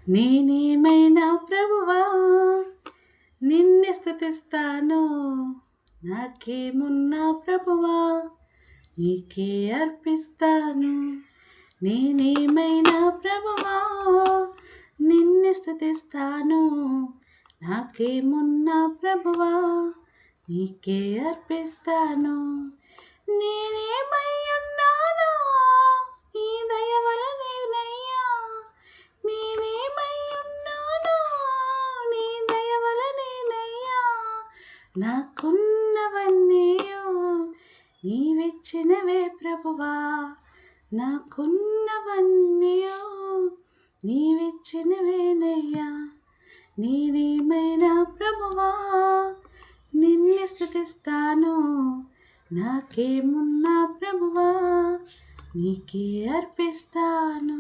నేనేమైనా ప్రభువా నిన్నే స్తుతిస్తాను. నాకేమున్నా ప్రభువా నీకే అర్పిస్తాను. నేనేమైనా ప్రభువా నిన్నే స్తుతిస్తాను. నాకేమున్నా ప్రభువా నీకే అర్పిస్తాను. నేనేమై ఉన్నానో నీ దయ వలనేనయ్యా. నేనేమై ఉన్నానో నీ దయ వలనేనయ్యా. నాకున్నవన్నీయో నీవిచ్చినవే ప్రభువా. నాకున్నవన్నీయో నీవిచ్చినవేనయ్యా. నేనేమైనా ప్రభువా నిన్నే స్తుతిస్తాను. నాకేమున్నా ప్రభువా నీకే అర్పిస్తాను.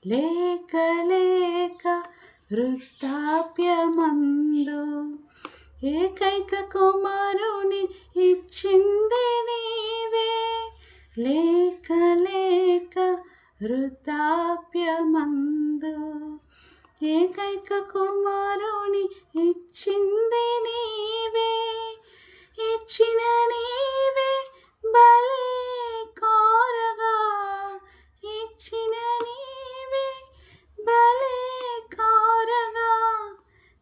లేక లేక వృద్ధాప్యమందు ఏకైక కుమారుని ఇచ్చింది నీవే. లేక లేక వృద్ధాప్యమందు ఏకైక కుమారుని ఇచ్చింది నీవే. ఇచ్చిన నీవే బలి కోరగా. ఇచ్చిన నీవే బలి కోరగా.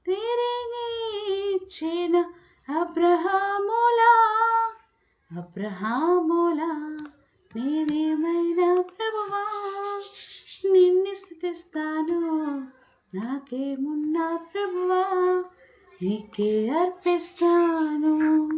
తిరిగి ఇచ్చిన అబ్రహాములా నేనేమైనా ప్రభువా నిన్ను స్తుతిస్తాను. నాకేమున్నా ప్రభువా నీకే అర్పిస్తాను.